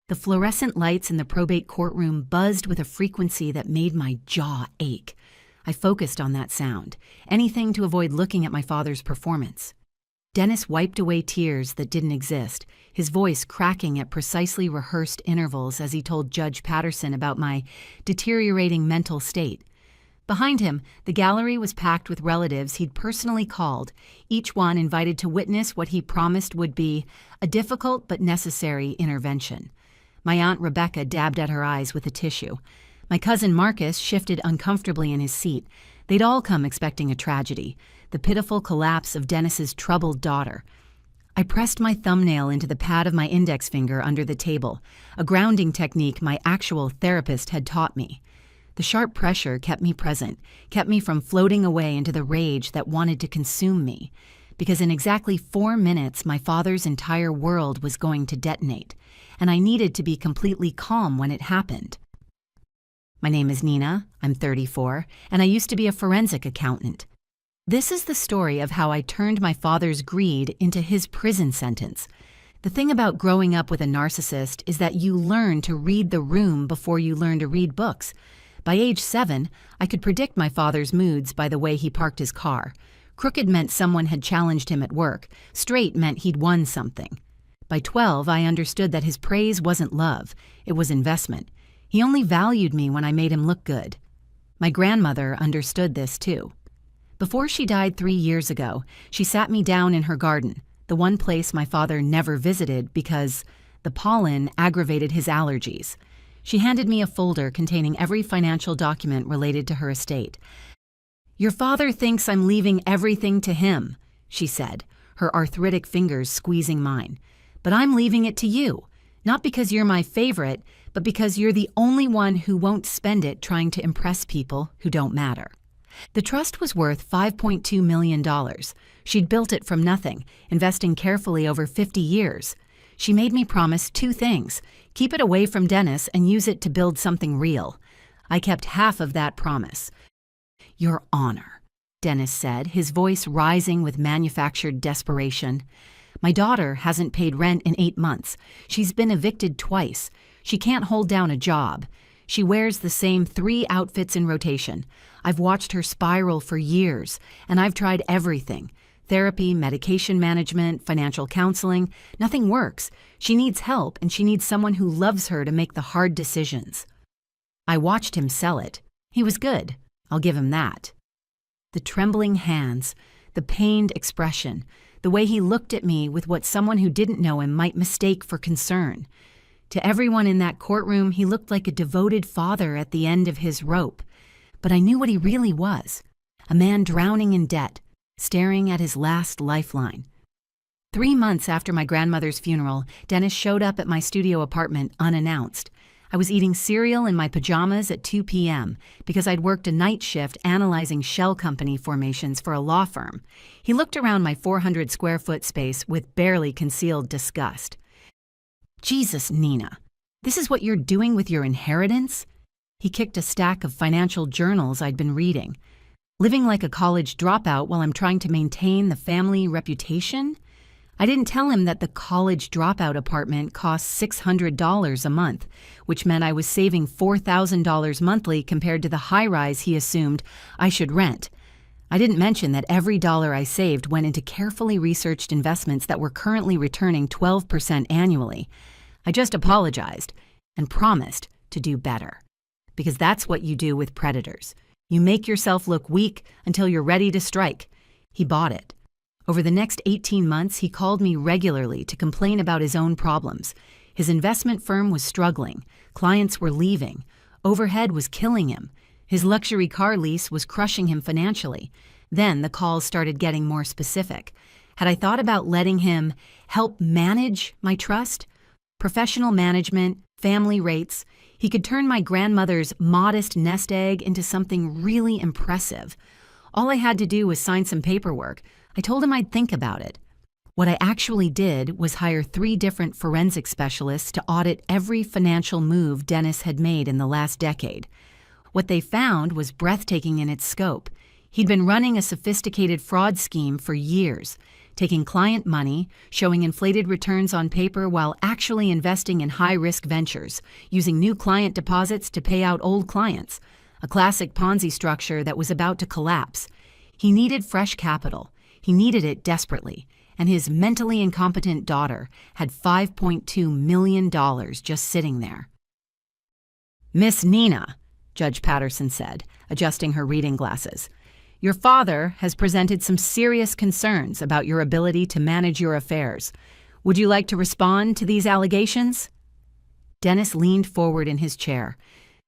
The fluorescent lights in the probate courtroom buzzed with a frequency that made my jaw ache. I focused on that sound, anything to avoid looking at my father's performance. Dennis wiped away tears that didn't exist, his voice cracking at precisely rehearsed intervals as he told Judge Patterson about my deteriorating mental state. Behind him, the gallery was packed with relatives he'd personally called, each one invited to witness what he promised would be a difficult but necessary intervention. My Aunt Rebecca dabbed at her eyes with a tissue. My cousin Marcus shifted uncomfortably in his seat. They'd all come expecting a tragedy, the pitiful collapse of Dennis's troubled daughter. I pressed my thumbnail into the pad of my index finger under the table, a grounding technique my actual therapist had taught me. The sharp pressure kept me present, kept me from floating away into the rage that wanted to consume me, because in exactly 4 minutes my father's entire world was going to detonate, and I needed to be completely calm when it happened. My name is Nina, I'm 34, and I used to be a forensic accountant. This is the story of how I turned my father's greed into his prison sentence. The thing about growing up with a narcissist is that you learn to read the room before you learn to read books. By age 7, I could predict my father's moods by the way he parked his car. Crooked meant someone had challenged him at work. Straight meant he'd won something. By 12, I understood that his praise wasn't love, it was investment. He only valued me when I made him look good. My grandmother understood this too. Before she died 3 years ago, she sat me down in her garden, the one place my father never visited because the pollen aggravated his allergies. She handed me a folder containing every financial document related to her estate. "Your father thinks I'm leaving everything to him," she said, her arthritic fingers squeezing mine. "But I'm leaving it to you, not because you're my favorite, but because you're the only one who won't spend it trying to impress people who don't matter." The trust was worth $5.2 million. She'd built it from nothing, investing carefully over 50 years. She made me promise 2 things: keep it away from Dennis and use it to build something real. I kept half of that promise. "Your Honor," Dennis said, his voice rising with manufactured desperation. "My daughter hasn't paid rent in 8 months. She's been evicted twice. She can't hold down a job. She wears the same 3 outfits in rotation. I've watched her spiral for years, and I've tried everything. Therapy, medication management, financial counseling. Nothing works. She needs help, and she needs someone who loves her to make the hard decisions." I watched him sell it. He was good. I'll give him that. The trembling hands, the pained expression, the way he looked at me with what someone who didn't know him might mistake for concern. To everyone in that courtroom, he looked like a devoted father at the end of his rope. But I knew what he really was: a man drowning in debt, staring at his last lifeline. 3 months after my grandmother's funeral, Dennis showed up at my studio apartment unannounced. I was eating cereal in my pajamas at 2 p.m. because I'd worked a night shift analyzing shell company formations for a law firm. He looked around my 400-square-foot space with barely concealed disgust. "Jesus, Nina, this is what you're doing with your inheritance?" He kicked a stack of financial journals I'd been reading. "Living like a college dropout while I'm trying to maintain the family reputation?" I didn't tell him that the college dropout apartment cost $600 a month, which meant I was saving $4,000 monthly compared to the high-rise he assumed I should rent. I didn't mention that every dollar I saved went into carefully researched investments that were currently returning 12% annually. I just apologized and promised to do better. Because that's what you do with predators. You make yourself look weak until you're ready to strike. He bought it. Over the next 18 months, he called me regularly to complain about his own problems. His investment firm was struggling. Clients were leaving. Overhead was killing him. His luxury car lease was crushing him financially. Then the calls started getting more specific. Had I thought about letting him help manage my trust? Professional management, family rates. He could turn my grandmother's modest nest egg into something really impressive. All I had to do was sign some paperwork. I told him I'd think about it. What I actually did was hire 3 different forensic specialists to audit every financial move Dennis had made in the last decade. What they found was breathtaking in its scope. He'd been running a sophisticated fraud scheme for years, taking client money, showing inflated returns on paper while actually investing in high-risk ventures, using new client deposits to pay out old clients, a classic Ponzi structure that was about to collapse. He needed fresh capital. He needed it desperately, and his mentally incompetent daughter had $5.2 million just sitting there. "Miss Nina," Judge Patterson said, adjusting her reading glasses, "your father has presented some serious concerns about your ability to manage your affairs. Would you like to respond to these allegations?" Dennis leaned forward in his chair.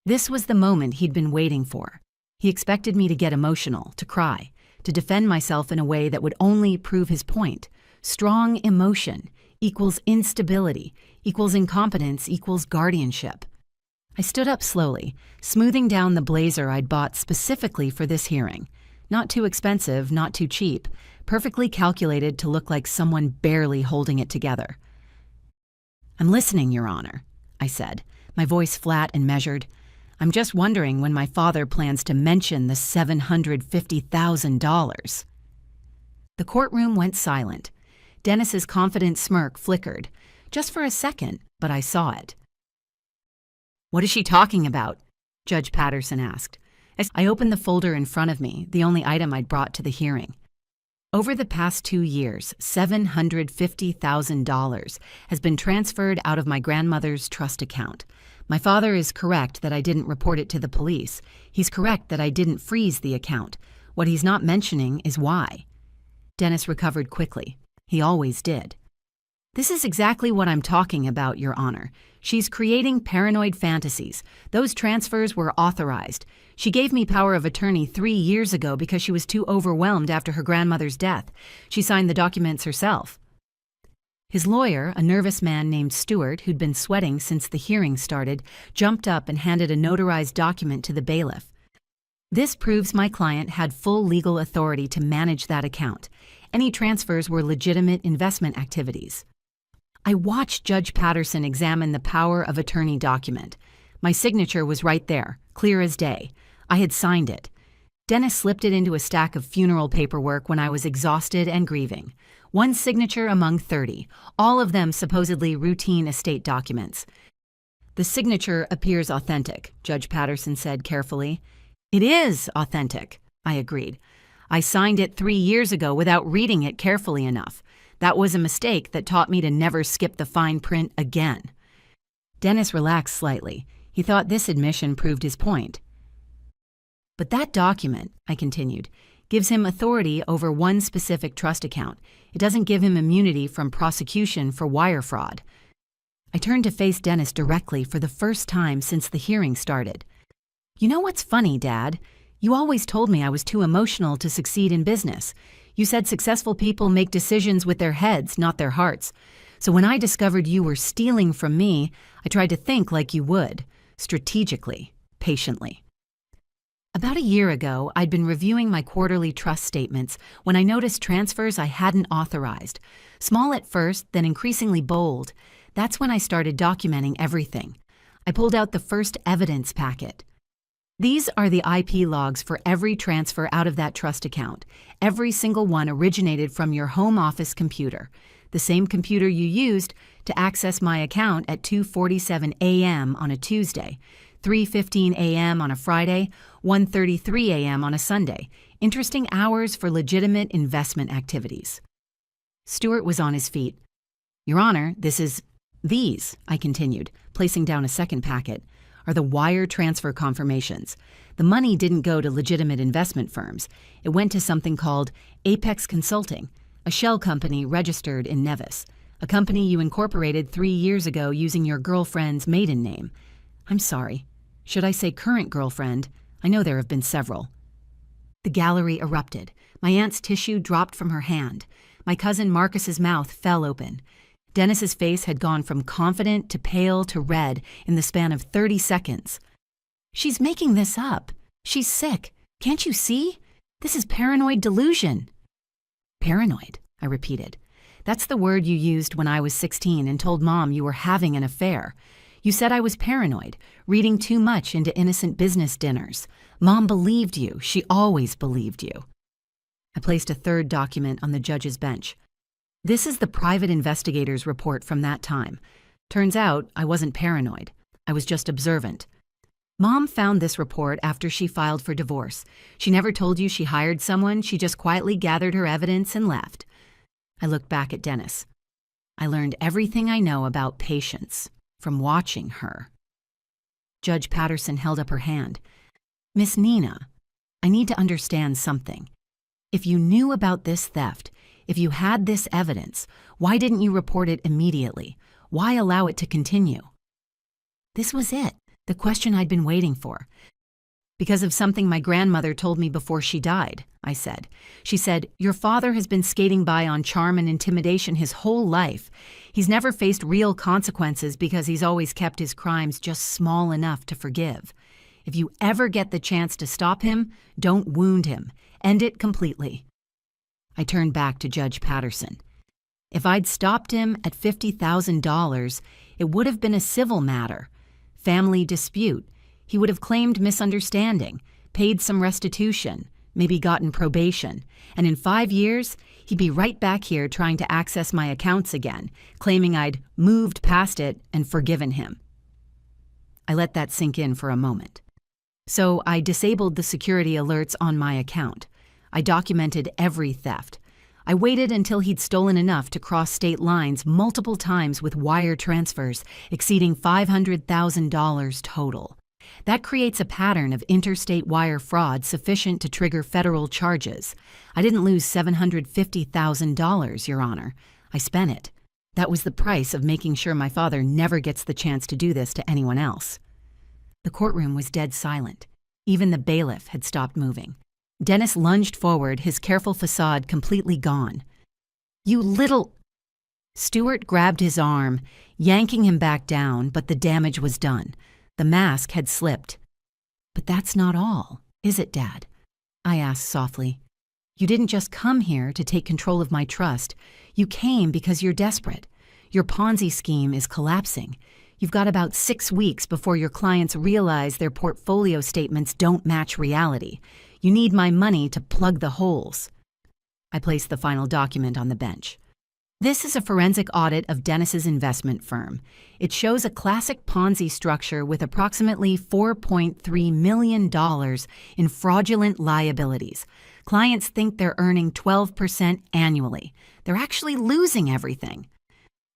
This was the moment he'd been waiting for. He expected me to get emotional, to cry, to defend myself in a way that would only prove his point. Strong emotion equals instability, equals incompetence, equals guardianship. I stood up slowly, smoothing down the blazer I'd bought specifically for this hearing. Not too expensive, not too cheap, perfectly calculated to look like someone barely holding it together. "I'm listening, Your Honor," I said, my voice flat and measured. "I'm just wondering when my father plans to mention the $750,000. The courtroom went silent. Dennis's confident smirk flickered. Just for a second, but I saw it. "What is she talking about?" Judge Patterson asked. I opened the folder in front of me, the only item I'd brought to the hearing. Over the past 2 years, $750,000 has been transferred out of my grandmother's trust account. My father is correct that I didn't report it to the police. He's correct that I didn't freeze the account. What he's not mentioning is why. Dennis recovered quickly. He always did. "This is exactly what I'm talking about, Your Honor. She's creating paranoid fantasies. Those transfers were authorized. She gave me power of attorney 3 years ago because she was too overwhelmed after her grandmother's death. She signed the documents herself." His lawyer, a nervous man named Stewart, who'd been sweating since the hearing started, jumped up and handed a notarized document to the bailiff. "This proves my client had full legal authority to manage that account. Any transfers were legitimate investment activities." I watched Judge Patterson examine the power of attorney document. My signature was right there, clear as day. I had signed it. Dennis slipped it into a stack of funeral paperwork when I was exhausted and grieving. One signature among 30, all of them supposedly routine estate documents. "The signature appears authentic," Judge Patterson said carefully. "It is authentic," I agreed. "I signed it 3 years ago without reading it carefully enough. That was a mistake that taught me to never skip the fine print again." Dennis relaxed slightly. He thought this admission proved his point. "But that document," I continued, "gives him authority over one specific trust account. It doesn't give him immunity from prosecution for wire fraud." I turned to face Dennis directly for the first time since the hearing started. "You know what's funny, Dad? You always told me I was too emotional to succeed in business. You said successful people make decisions with their heads, not their hearts. So when I discovered you were stealing from me, I tried to think like you would, strategically, patiently." About a year ago, I'd been reviewing my quarterly trust statements when I noticed transfers I hadn't authorized. Small at first, then increasingly bold. That's when I started documenting everything. I pulled out the first evidence packet. These are the IP logs for every transfer out of that trust account. Every single one originated from your home office computer, the same computer you used to access my account at 2:47 a.m. on a Tuesday, 3:15 a.m. on a Friday, 1:33 a.m. on a Sunday. Interesting hours for legitimate investment activities. Stewart was on his feet. "Your Honor, these," I continued, placing down a second packet, "are the wire transfer confirmations. The money didn't go to legitimate investment firms. It went to something called Apex Consulting, a shell company registered in Nevis, a company you incorporated 3 years ago using your girlfriend's maiden name. I'm sorry. Should I say current girlfriend? I know there have been several." The gallery erupted. My aunt's tissue dropped from her hand. My cousin Marcus's mouth fell open. Dennis's face had gone from confident to pale to red in the span of 30 seconds. "She's making this up. She's sick. Can't you see? This is paranoid delusion." "Paranoid," I repeated. "That's the word you used when I was 16 and told Mom you were having an affair. You said I was paranoid, reading too much into innocent business dinners. Mom believed you. She always believed you." I placed a third document on the judge's bench. This is the private investigator's report from that time. Turns out I wasn't paranoid. I was just observant. Mom found this report after she filed for divorce. She never told you she hired someone. She just quietly gathered her evidence and left. I looked back at Dennis. I learned everything I know about patience from watching her. Judge Patterson held up her hand. Miss Nina, I need to understand something. If you knew about this theft, if you had this evidence, why didn't you report it immediately? Why allow it to continue? This was it, the question I'd been waiting for. Because of something my grandmother told me before she died, I said. She said, your father has been skating by on charm and intimidation his whole life. He's never faced real consequences because he's always kept his crimes just small enough to forgive. If you ever get the chance to stop him, don't wound him. End it completely. I turned back to Judge Patterson. If I'd stopped him at $50,000, it would have been a civil matter. Family dispute. He would have claimed misunderstanding, paid some restitution, maybe gotten probation, and in 5 years, he'd be right back here trying to access my accounts again, claiming I'd moved past it and forgiven him. I let that sink in for a moment. So I disabled the security alerts on my account. I documented every theft. I waited until he'd stolen enough to cross state lines multiple times with wire transfers exceeding $500,000 total. That creates a pattern of interstate wire fraud sufficient to trigger federal charges. I didn't lose $750,000, Your Honor. I spent it. That was the price of making sure my father never gets the chance to do this to anyone else. The courtroom was dead silent. Even the bailiff had stopped moving. Dennis lunged forward, his careful facade completely gone. You little... Stewart grabbed his arm, yanking him back down, but the damage was done. The mask had slipped. But that's not all, is it, Dad? I asked softly. You didn't just come here to take control of my trust. You came because you're desperate. Your Ponzi scheme is collapsing. You've got about 6 weeks before your clients realize their portfolio statements don't match reality. You need my money to plug the holes. I placed the final document on the bench. This is a forensic audit of Dennis's investment firm. It shows a classic Ponzi structure with approximately $4.3 million in fraudulent liabilities. Clients think they're earning 12% annually. They're actually losing everything.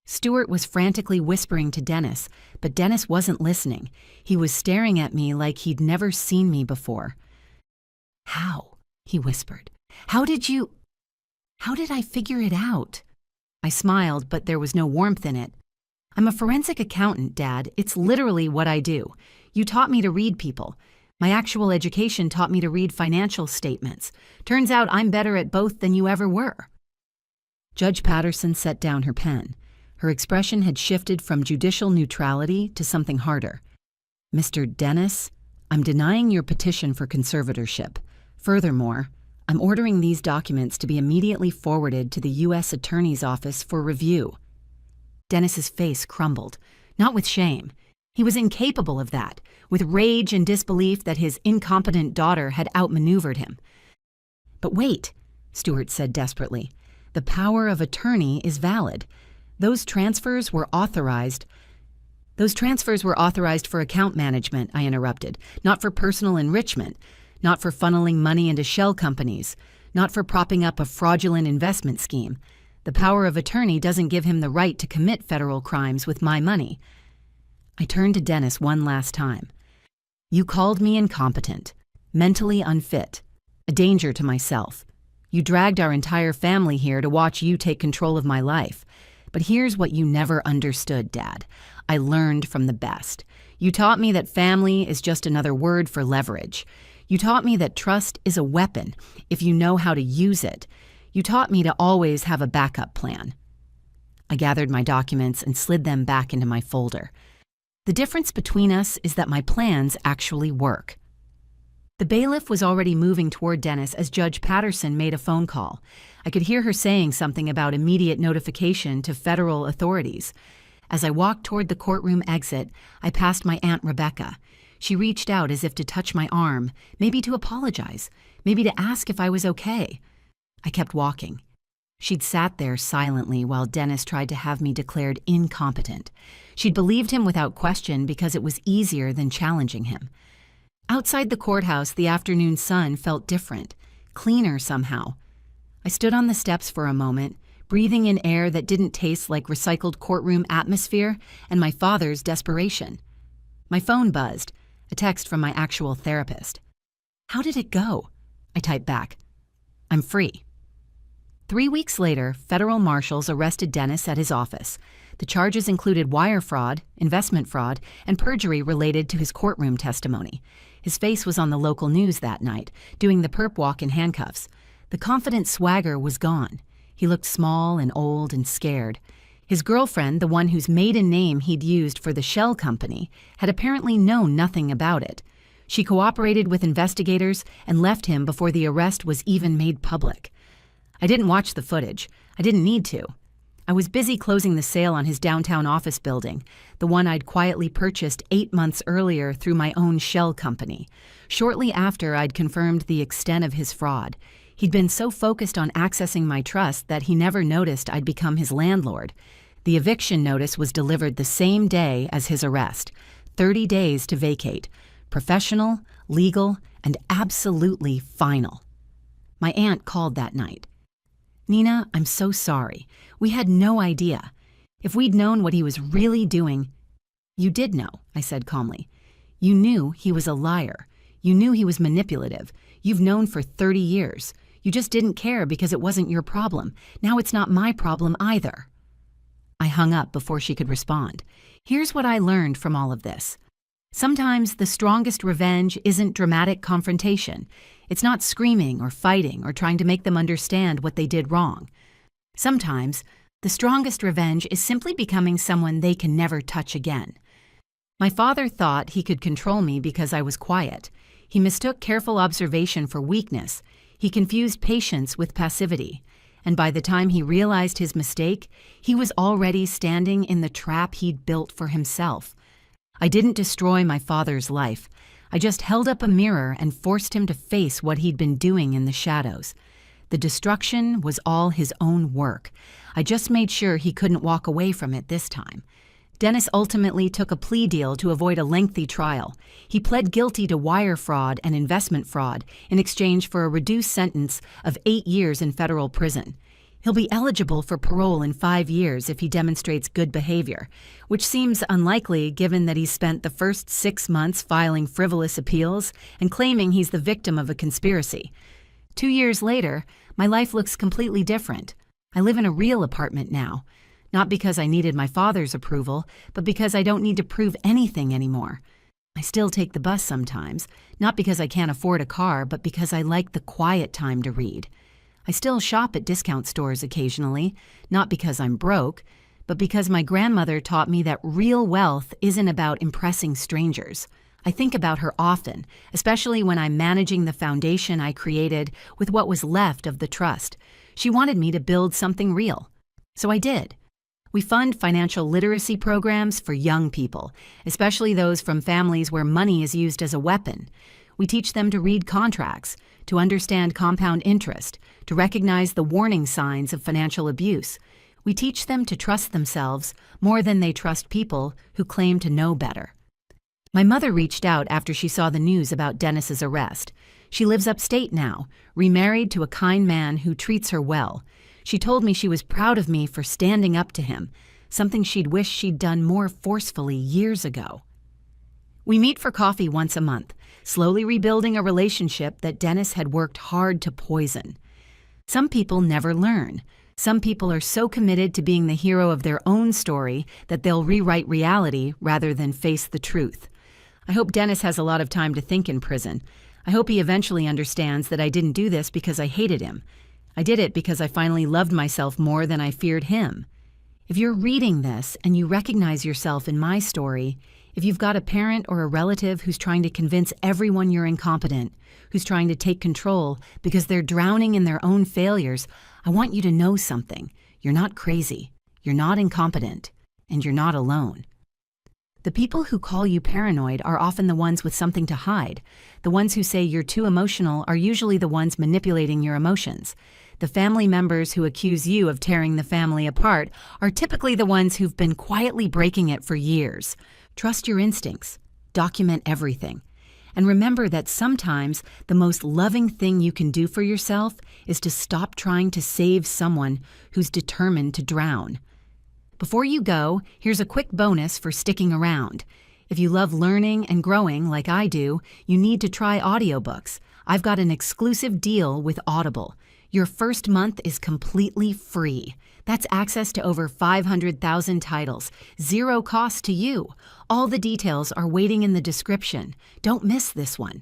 Stewart was frantically whispering to Dennis, but Dennis wasn't listening. He was staring at me like he'd never seen me before. How? He whispered. How did I figure it out? I smiled, but there was no warmth in it. I'm a forensic accountant, Dad. It's literally what I do. You taught me to read people. My actual education taught me to read financial statements. Turns out I'm better at both than you ever were. Judge Patterson set down her pen. Her expression had shifted from judicial neutrality to something harder. Mr. Dennis, I'm denying your petition for conservatorship. Furthermore, I'm ordering these documents to be immediately forwarded to the U.S. Attorney's Office for review. Dennis's face crumbled, not with shame. He was incapable of that, with rage and disbelief that his incompetent daughter had outmaneuvered him. But wait, Stewart said desperately. The power of attorney is valid. Those transfers were authorized for account management, I interrupted, not for personal enrichment. Not for funneling money into shell companies, not for propping up a fraudulent investment scheme. The power of attorney doesn't give him the right to commit federal crimes with my money. I turned to Dennis one last time. You called me incompetent, mentally unfit, a danger to myself. You dragged our entire family here to watch you take control of my life. But here's what you never understood, Dad. I learned from the best. You taught me that family is just another word for leverage. You taught me that trust is a weapon if you know how to use it. You taught me to always have a backup plan. I gathered my documents and slid them back into my folder. The difference between us is that my plans actually work. The bailiff was already moving toward Dennis as Judge Patterson made a phone call. I could hear her saying something about immediate notification to federal authorities. As I walked toward the courtroom exit, I passed my Aunt Rebecca. She reached out as if to touch my arm, maybe to apologize, maybe to ask if I was okay. I kept walking. She'd sat there silently while Dennis tried to have me declared incompetent. She'd believed him without question because it was easier than challenging him. Outside the courthouse, the afternoon sun felt different, cleaner somehow. I stood on the steps for a moment, breathing in air that didn't taste like recycled courtroom atmosphere and my father's desperation. My phone buzzed, a text from my actual therapist. "How did it go?" I typed back. "I'm free." 3 weeks later, federal marshals arrested Dennis at his office. The charges included wire fraud, investment fraud, and perjury related to his courtroom testimony. His face was on the local news that night, doing the perp walk in handcuffs. The confident swagger was gone. He looked small and old and scared. His girlfriend, the one whose maiden name he'd used for the shell company, had apparently known nothing about it. She cooperated with investigators and left him before the arrest was even made public. I didn't watch the footage. I didn't need to. I was busy closing the sale on his downtown office building, the one I'd quietly purchased 8 months earlier through my own shell company. Shortly after, I'd confirmed the extent of his fraud. He'd been so focused on accessing my trust that he never noticed I'd become his landlord. The eviction notice was delivered the same day as his arrest. 30 days to vacate. Professional, legal, and absolutely final. My aunt called that night. "Nina, I'm so sorry. We had no idea. If we'd known what he was really doing—" "You did know," I said calmly. "You knew he was a liar. You knew he was manipulative. You've known for 30 years. You just didn't care because it wasn't your problem. Now it's not my problem either." I hung up before she could respond. Here's what I learned from all of this. Sometimes the strongest revenge isn't dramatic confrontation. It's not screaming or fighting or trying to make them understand what they did wrong. Sometimes the strongest revenge is simply becoming someone they can never touch again. My father thought he could control me because I was quiet. He mistook careful observation for weakness. He confused patience with passivity. And by the time he realized his mistake, he was already standing in the trap he'd built for himself. I didn't destroy my father's life. I just held up a mirror and forced him to face what he'd been doing in the shadows. The destruction was all his own work. I just made sure he couldn't walk away from it this time. Dennis ultimately took a plea deal to avoid a lengthy trial. He pled guilty to wire fraud and investment fraud in exchange for a reduced sentence of 8 years in federal prison. He'll be eligible for parole in 5 years if he demonstrates good behavior, which seems unlikely given that he's spent the first 6 months filing frivolous appeals and claiming he's the victim of a conspiracy. 2 years later, my life looks completely different. I live in a real apartment now, not because I needed my father's approval, but because I don't need to prove anything anymore. I still take the bus sometimes, not because I can't afford a car, but because I like the quiet time to read. I still shop at discount stores occasionally, not because I'm broke, but because my grandmother taught me that real wealth isn't about impressing strangers. I think about her often, especially when I'm managing the foundation I created with what was left of the trust. She wanted me to build something real. So I did. We fund financial literacy programs for young people, especially those from families where money is used as a weapon. We teach them to read contracts, to understand compound interest, to recognize the warning signs of financial abuse. We teach them to trust themselves more than they trust people who claim to know better. My mother reached out after she saw the news about Dennis's arrest. She lives upstate now, remarried to a kind man who treats her well. She told me she was proud of me for standing up to him, something she'd wished she'd done more forcefully years ago. We meet for coffee once a month, slowly rebuilding a relationship that Dennis had worked hard to poison. Some people never learn. Some people are so committed to being the hero of their own story that they'll rewrite reality rather than face the truth. I hope Dennis has a lot of time to think in prison. I hope he eventually understands that I didn't do this because I hated him. I did it because I finally loved myself more than I feared him. If you're reading this and you recognize yourself in my story, if you've got a parent or a relative who's trying to convince everyone you're incompetent, who's trying to take control because they're drowning in their own failures, I want you to know something. You're not crazy, you're not incompetent, and you're not alone. The people who call you paranoid are often the ones with something to hide. The ones who say you're too emotional are usually the ones manipulating your emotions. The family members who accuse you of tearing the family apart are typically the ones who've been quietly breaking it for years. Trust your instincts. Document everything. And remember that sometimes the most loving thing you can do for yourself is to stop trying to save someone who's determined to drown. Before you go, here's a quick bonus for sticking around. If you love learning and growing like I do, you need to try audiobooks. I've got an exclusive deal with Audible. Your first month is completely free. That's access to over 500,000 titles, zero cost to you. All the details are waiting in the description. Don't miss this one.